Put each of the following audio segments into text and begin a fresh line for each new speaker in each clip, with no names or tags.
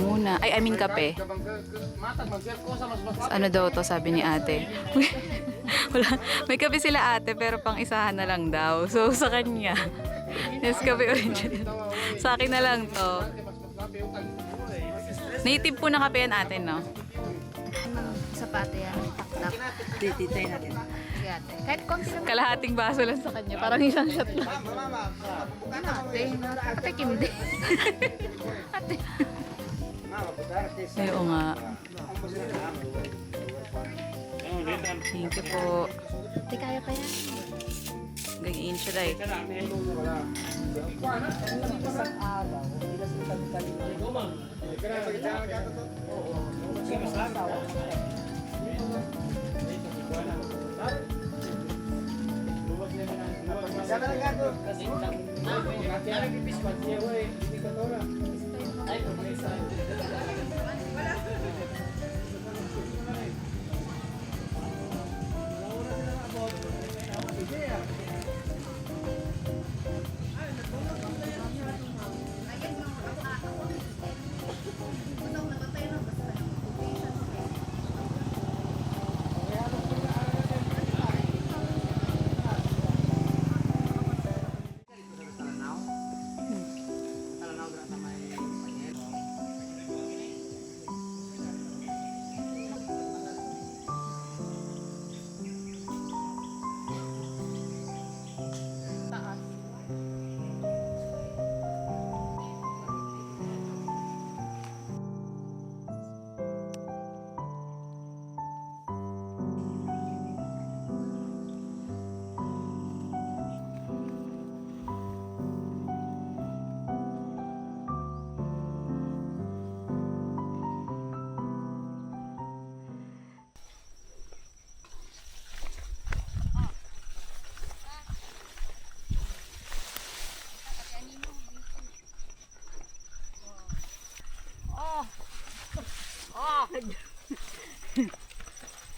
muna. Ay, I mean kape. Ano daw to, sabi ni ate. Wala. May kape sila ate, pero pang isahan na lang daw. So, sa kanya. Yes, kape original. Sa akin na lang to. Native po na kape yan ate, no?
Sapato yan. Tak-tak.
Tititay natin.
Si ate. Kahit konti lang.
Kalahating baso lang sa kanya. Parang isang shot lang.
Ate. Ate Kimde. Ate.
Ay, oo nga. Thank you po.
Ate, kaya pa yan.
Ganyan siya like.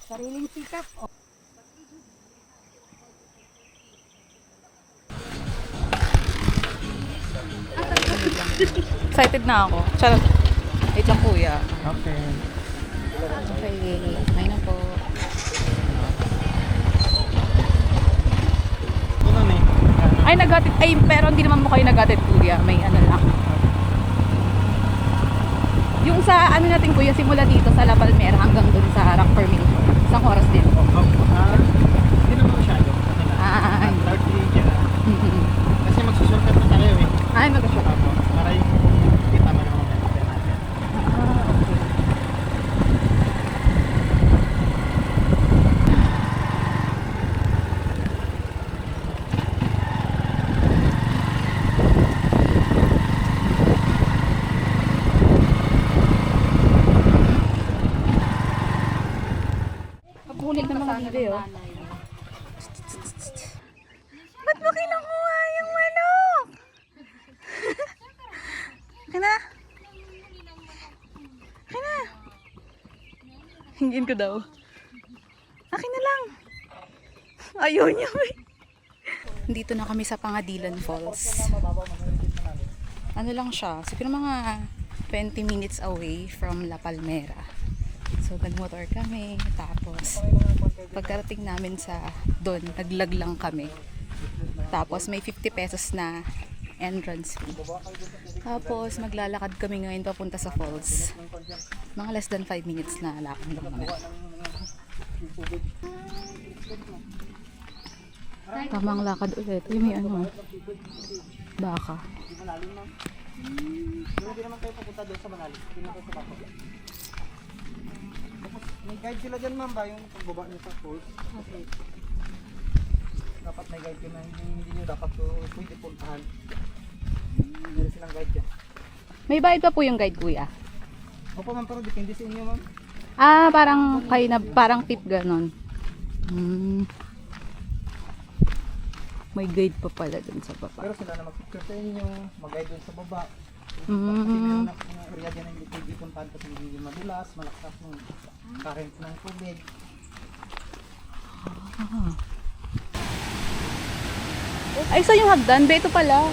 Sariling sikap. Oh.
Excited na ako. Charot. Wait lang kuya.
Okay.
Okay. May na po.
Ito na
Ay, naghatid. Ay, pero hindi naman mo kayo naghatid kuya. May ano lang. Yung sa ano natin kuya, simula dito sa La Palmera hanggang dun sa Rock Formation. Isang oras din.
Hindi naman masyado.
Ay.
30 dyan. Kasi magsusurkat na tayo eh.
Ay, mag-shoot.
Apo. Para yung kita mo naman natin natin.
Kapulit na mga bibe, oh. Ba't mo kinukuha yung manok? Kina? Kina? Hingin ko daw. Akin na lang. Ayaw niya, eh. Dito na kami sa Pangadilan Falls. Ano lang siya, siguro mga 20 minutes away from La Palmera. So nagmotor kami, tapos pagkarating namin sa doon, naglag lang kami. Tapos may 50 pesos na entrance fee. Tapos maglalakad kami ngayon papunta sa falls. Mga less than 5 minutes na lakad lang naman. Tamang lakad ulit. Yung may ano, baka.
Hindi naman kayo pupunta doon sa Manali. Hindi naman kayo sa Bako. May guide sila dyan ma'am ba yung pagbaba niyo sa falls? Okay. Dapat may guide yun na hindi nyo dapat pwede puntahan. Meron silang guide dyan.
May bayad pa po yung guide kuya?
Opo ma'am, pero depende sa inyo ma'am.
Ah, parang kayo na, parang tip ganon. May guide pa pala dun sa baba.
Pero sila na mag-picture sa inyo, mag-guide dun sa baba. Kasi
Mm.
meron na mga area dyan na hindi pwede puntahan kasi hindi madulas, malakas yung current ng tubig.
Ay, saan yung hagdan? Beto pala.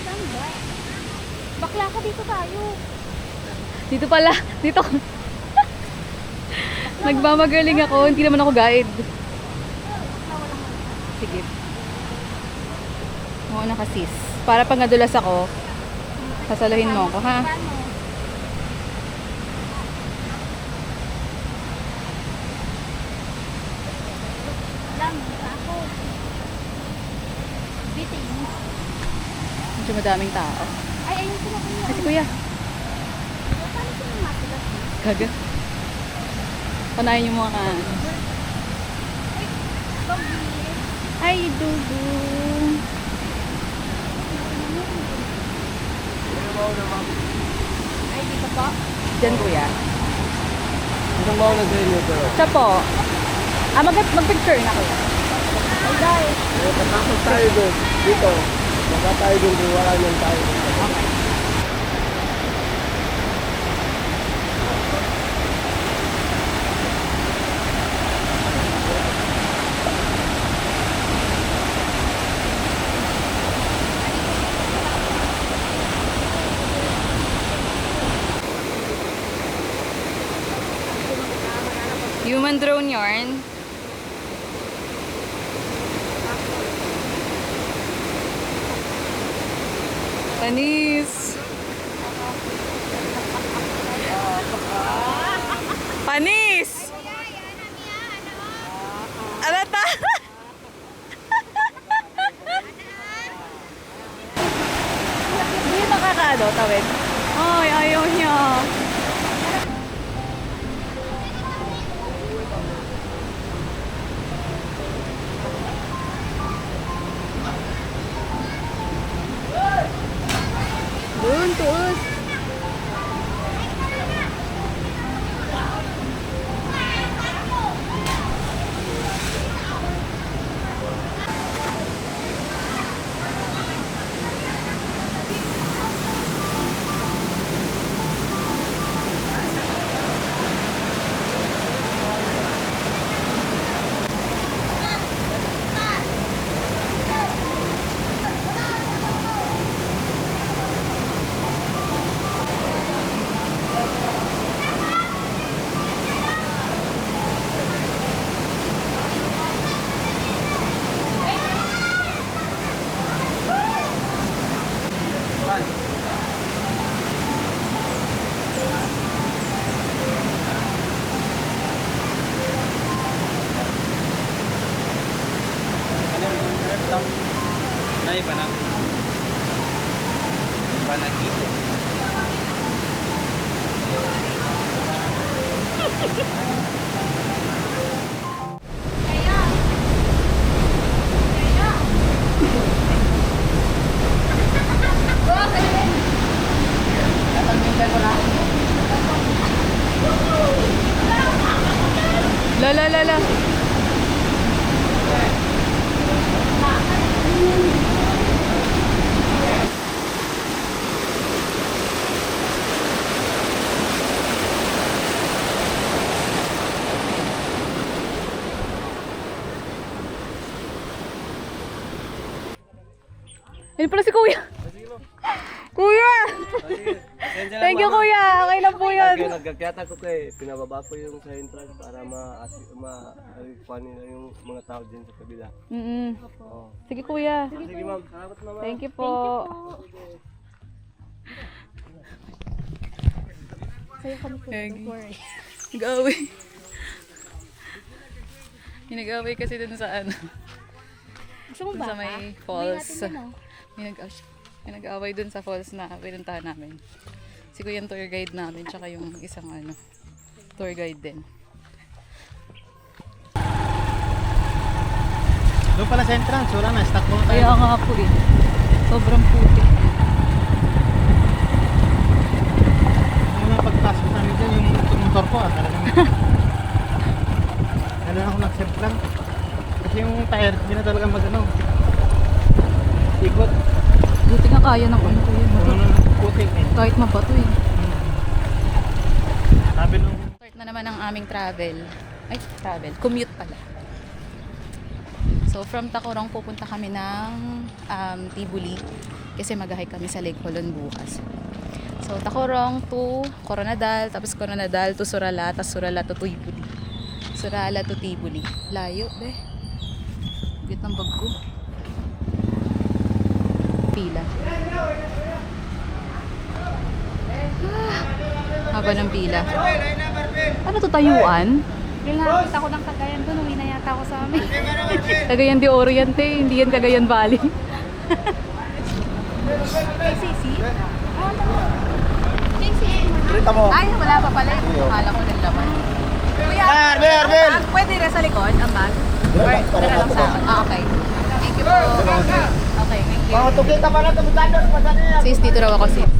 Saan ba? Bakla ka dito tayo.
Dito pala. Dito. Nagmamagaling ako. Hindi naman ako guide. Sige. Muna ka sis. Para pag nadulas ako, sasaluhin mo ako, ha?
Lang, ako. Biting.
Medyo madaming tao.
Ay, ayun sila kuya.
Kasi kuya.
Paano sila matigas?
Gaga. Panayin yung mga Ay, dudu.
Ay, dito po.
Diyan kuya.
Anong mauna sa inyo pero?
Siya po. Mag-picture na kuya.
Ay, guys.
Patapos tayo doon. Dito. Baka tayo doon kung wala nang tayo.
Human drone yarn. Panis. Panis. Ano ta? Hindi nakakaano, tawid. Ay, ayaw niya. Doon, tuos.
Nay, panang. Panagito.
La la la la. Ayun pala si Kuya. Kuya! Thank you, Kuya. Okay na po yun.
Nagkakita ko kay pinababa ko yung sa entrance para ma-kuha nila yung mga tao dyan sa kabila. Oo.
Sige, Kuya.
Sige ma'am, salamat mama.
Thank you po.
Kaya kami po.
Hey.
Don't worry.
Nag-away. Nag-away kasi dun sa ano.
Gusto mo
Dun
ba?
sa may
Uwi
falls.
natin yun, oh.
May nag-away dun sa falls na pinuntahan namin. Si Kuya yung tour guide namin, tsaka yung isang tour guide din.
Doon pala sa entrance. Wala na. Stuck mo tayo.
Kaya nga po eh. Sobrang putik.
Yung mga pagpasok namin dyan, yung motor ko talagang lalo na ako nag-surf lang. Kasi yung tire, hindi na talaga ikot.
Buti nga kaya ng ano ko yun.
Putik eh.
Kahit mabato eh.
Sabi nung
Start na naman ang aming travel. Ay, travel. Commute pala. So, from Tacurong pupunta kami ng Tibuli kasi mag-hike kami sa Lake Holon bukas. So, Tacorong to Coronadal, tapos Coronadal to Surala, tapos Surala to Tibuli. Surala to Tibuli. Layo, be. Bit ng bag ko. Pila. Haba ng pila. Ano to, tayuan?
Yung nakakita ko ng Cagayan doon, uwi na yata ako sa amin.
Cagayan de Oriente, hindi yan Cagayan Valley.
KCC? Oo, tama. KCC.
Rita mo.
Ay, wala pa pala. Akala ko ng laman. Kuya,
Arbel!
pwede rin sa likod ang bag? Or, tira lang sa akin. Okay. Thank you po. Okay, thank you.
Mga tukita pa na tumutado.
Sis, dito raw ako sis.